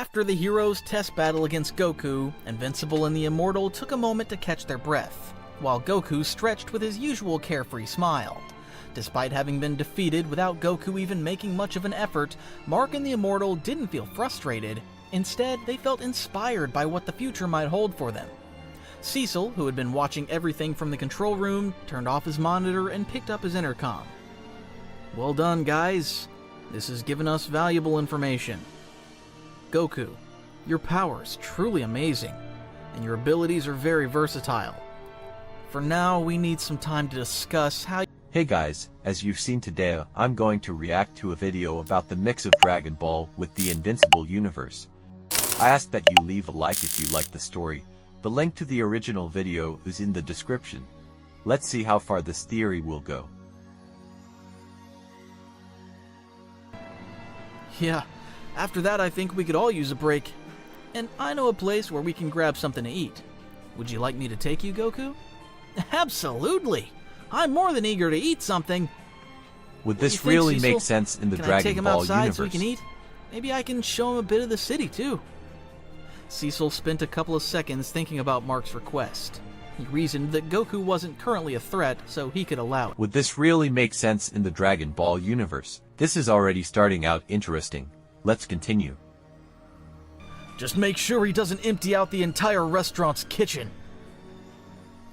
After the heroes' test battle against Goku, Invincible and the Immortal took a moment to catch their breath, while Goku stretched with his usual carefree smile. Despite having been defeated without Goku even making much of an effort, Mark and the Immortal didn't feel frustrated. Instead, they felt inspired by what the future might hold for them. Cecil, who had been watching everything from the control room, turned off his monitor and picked up his intercom. "Well done, guys. This has given us valuable information. Goku, your power is truly amazing, and your abilities are very versatile. For now, we need some time to discuss how..." Hey guys, as you've seen today, I'm going to react to a video about the mix of Dragon Ball with the Invincible universe. I ask that you leave a like if you like the story. The link to the original video is in the description. Let's see how far this theory will go. Yeah, after that I think we could all use a break. And I know a place where we can grab something to eat. Would you like me to take you, Goku? Absolutely! I'm more than eager to eat something. Would this really make sense in the Can I take Dragon him Ball outside universe? so we can eat? Maybe I can show him a bit of the city too. Cecil spent a couple of seconds thinking about Mark's request. He reasoned that Goku wasn't currently a threat, so he could allow it. Would this really make sense in the Dragon Ball universe? This is already starting out interesting. Let's continue. Just make sure he doesn't empty out the entire restaurant's kitchen.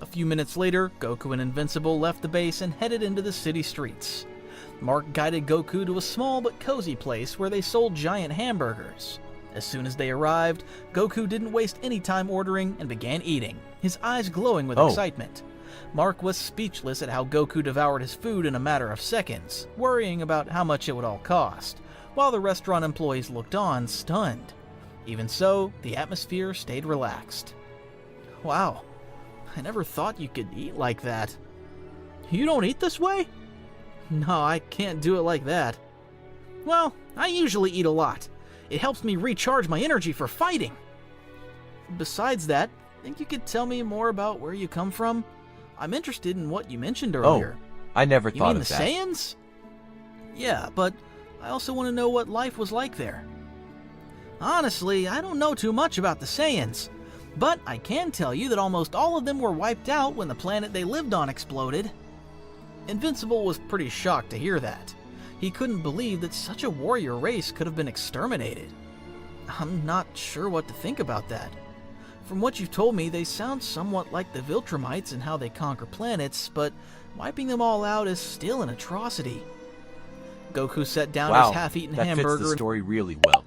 A few minutes later, Goku and Invincible left the base and headed into the city streets. Mark guided Goku to a small but cozy place where they sold giant hamburgers. As soon as they arrived, Goku didn't waste any time ordering and began eating, his eyes glowing with excitement. Mark was speechless at how Goku devoured his food in a matter of seconds, worrying about how much it would all cost, while the restaurant employees looked on, stunned. Even so, the atmosphere stayed relaxed. Wow, I never thought you could eat like that. You don't eat this way? No, I can't do it like that. Well, I usually eat a lot. It helps me recharge my energy for fighting. Besides that, think you could tell me more about where you come from? I'm interested in what you mentioned earlier. Oh, I never thought of that. You mean the Saiyans? Yeah, but I also want to know what life was like there. Honestly, I don't know too much about the Saiyans, but I can tell you that almost all of them were wiped out when the planet they lived on exploded. Invincible was pretty shocked to hear that. He couldn't believe that such a warrior race could have been exterminated. I'm not sure what to think about that. From what you've told me, they sound somewhat like the Viltrumites in how they conquer planets, but wiping them all out is still an atrocity. Goku set down his half-eaten hamburger. That fits the story really well.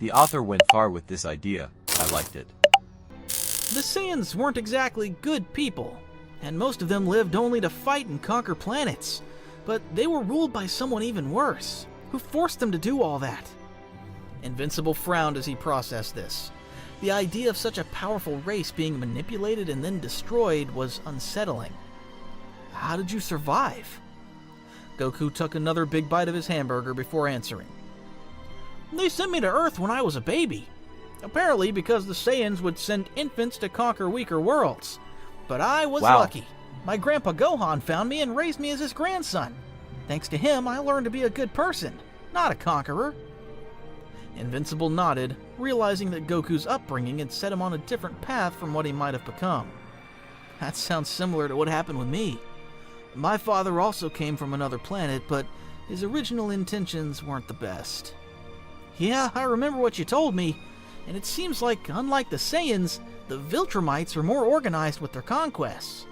The author went far with this idea. I liked it. The Saiyans weren't exactly good people, and most of them lived only to fight and conquer planets. But they were ruled by someone even worse, who forced them to do all that. Invincible frowned as he processed this. The idea of such a powerful race being manipulated and then destroyed was unsettling. How did you survive? Goku took another big bite of his hamburger before answering. They sent me to Earth when I was a baby. Apparently because the Saiyans would send infants to conquer weaker worlds. But I was lucky. My grandpa Gohan found me and raised me as his grandson. Thanks to him, I learned to be a good person, not a conqueror. Invincible nodded, realizing that Goku's upbringing had set him on a different path from what he might have become. That sounds similar to what happened with me. My father also came from another planet, but his original intentions weren't the best. Yeah, I remember what you told me, and it seems like, unlike the Saiyans, the Viltrumites are more organized with their conquests.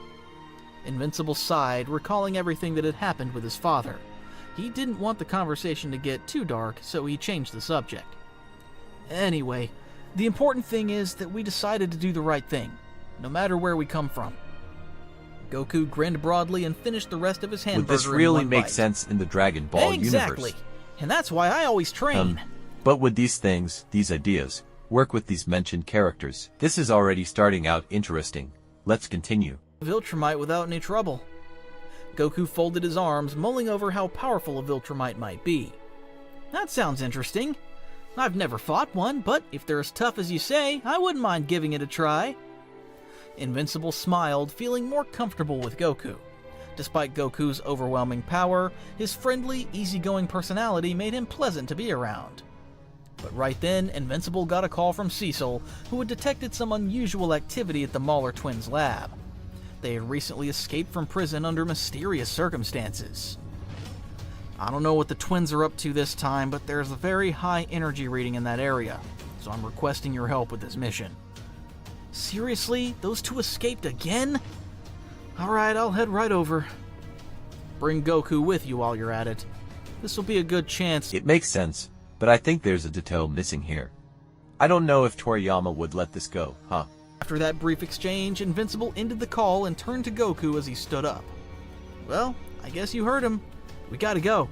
Invincible sighed, recalling everything that had happened with his father. He didn't want the conversation to get too dark, so he changed the subject. Anyway, the important thing is that we decided to do the right thing, no matter where we come from. Goku grinned broadly and finished the rest of his hamburger. Would this really make sense in the Dragon Ball universe? Exactly, and that's why I always train. But would these ideas, work with these mentioned characters? This is already starting out interesting. Let's continue. Viltrumite without any trouble. Goku folded his arms, mulling over how powerful a Viltrumite might be. That sounds interesting. I've never fought one, but if they're as tough as you say, I wouldn't mind giving it a try. Invincible smiled, feeling more comfortable with Goku. Despite Goku's overwhelming power, his friendly, easygoing personality made him pleasant to be around. But right then, Invincible got a call from Cecil, who had detected some unusual activity at the Mauler twins' lab. They had recently escaped from prison under mysterious circumstances. I don't know what the twins are up to this time, but there's a very high energy reading in that area, so I'm requesting your help with this mission. Seriously? Those two escaped again? Alright, I'll head right over. Bring Goku with you while you're at it. This will be a good chance. It makes sense, but I think there's a detail missing here. I don't know if Toriyama would let this go, huh? After that brief exchange, Invincible ended the call and turned to Goku as he stood up. Well, I guess you heard him. We gotta go.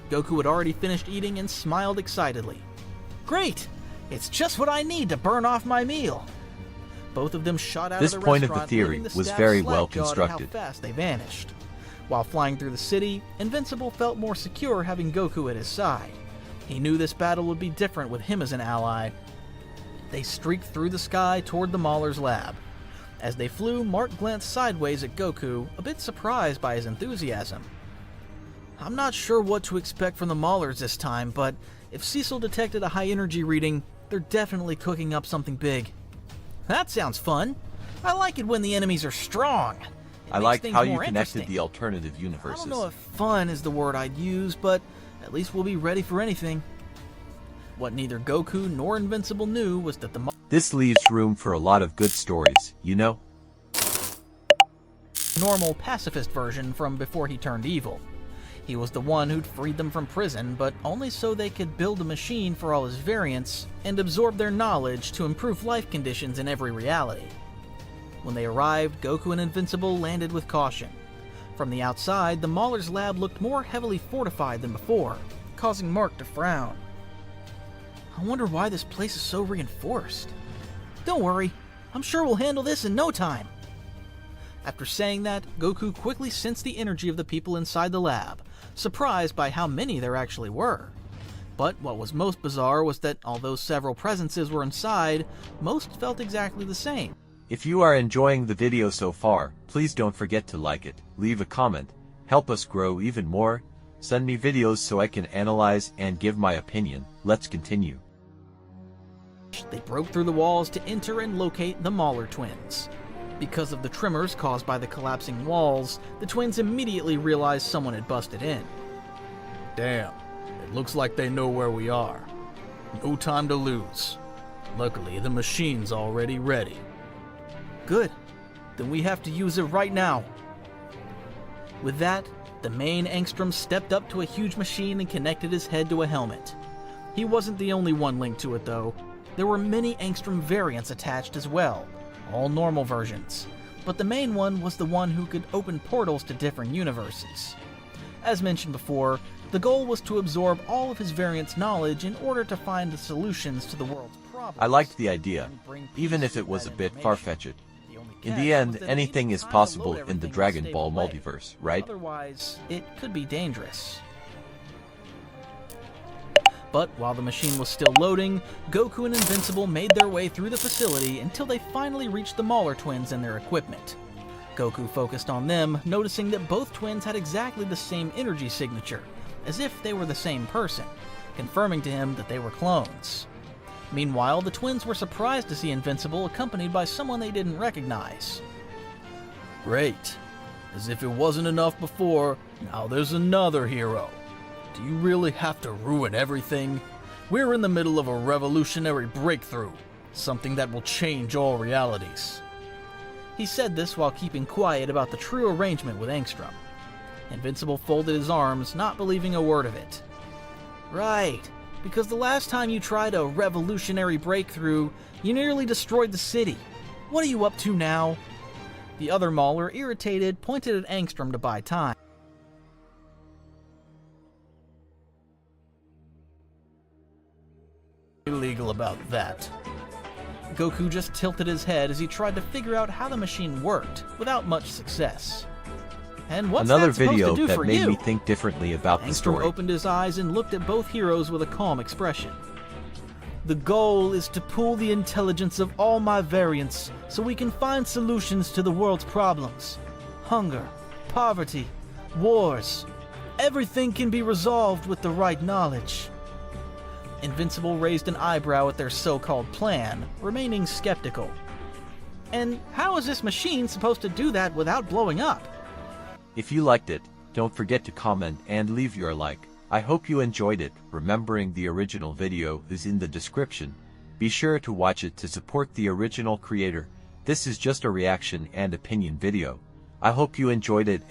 Goku had already finished eating and smiled excitedly. Great! It's just what I need to burn off my meal. Both of them shot out of the restaurant. This point of the theory was very well constructed. How fast they vanished. While flying through the city, Invincible felt more secure having Goku at his side. He knew this battle would be different with him as an ally. They streaked through the sky toward the Mauler's lab. As they flew, Mark glanced sideways at Goku, a bit surprised by his enthusiasm. I'm not sure what to expect from the Maulers this time, but if Cecil detected a high energy reading, they're definitely cooking up something big. That sounds fun. I like it when the enemies are strong. I like how you connected the alternative universes. I don't know if fun is the word I'd use, but at least we'll be ready for anything. What neither Goku nor Invincible knew was that the This leaves room for a lot of good stories, you know? Normal pacifist version from before he turned evil. He was the one who'd freed them from prison, but only so they could build a machine for all his variants and absorb their knowledge to improve life conditions in every reality. When they arrived, Goku and Invincible landed with caution. From the outside, the Mauler's lab looked more heavily fortified than before, causing Mark to frown. I wonder why this place is so reinforced. Don't worry, I'm sure we'll handle this in no time. After saying that, Goku quickly sensed the energy of the people inside the lab, surprised by how many there actually were. But what was most bizarre was that although several presences were inside, most felt exactly the same. If you are enjoying the video so far, please don't forget to like it, leave a comment, help us grow even more, send me videos so I can analyze and give my opinion. Let's continue. They broke through the walls to enter and locate the Mauler twins. Because of the tremors caused by the collapsing walls, the twins immediately realized someone had busted in. Damn, it looks like they know where we are. No time to lose. Luckily, the machine's already ready. Good. Then we have to use it right now. With that, the main Angstrom stepped up to a huge machine and connected his head to a helmet. He wasn't the only one linked to it, though. There were many Angstrom variants attached as well, all normal versions, but the main one was the one who could open portals to different universes. As mentioned before, the goal was to absorb all of his variants' knowledge in order to find the solutions to the world's problems. I liked the idea, even if it was a bit far-fetched. In the end, anything is possible in the Dragon Ball multiverse, right? Otherwise, it could be dangerous. But while the machine was still loading, Goku and Invincible made their way through the facility until they finally reached the Mauler twins and their equipment. Goku focused on them, noticing that both twins had exactly the same energy signature, as if they were the same person, confirming to him that they were clones. Meanwhile, the twins were surprised to see Invincible accompanied by someone they didn't recognize. Great. As if it wasn't enough before, now there's another hero. Do you really have to ruin everything? We're in the middle of a revolutionary breakthrough, something that will change all realities. He said this while keeping quiet about the true arrangement with Angstrom. Invincible folded his arms, not believing a word of it. Right, because the last time you tried a revolutionary breakthrough, you nearly destroyed the city. What are you up to now? The other Mauler, irritated, pointed at Angstrom to buy time. Illegal about that. Goku just tilted his head as he tried to figure out how the machine worked, without much success. And what's Another that supposed video to do that for made you? me think differently about the Angstrom story. opened his eyes and looked at both heroes with a calm expression. The goal is to pool the intelligence of all my variants so we can find solutions to the world's problems. Hunger, poverty, wars. Everything can be resolved with the right knowledge. Invincible raised an eyebrow at their so-called plan, remaining skeptical. And how is this machine supposed to do that without blowing up? If you liked it, don't forget to comment and leave your like. I hope you enjoyed it. Remembering the original video is in the description. Be sure to watch it to support the original creator. This is just a reaction and opinion video. I hope you enjoyed it.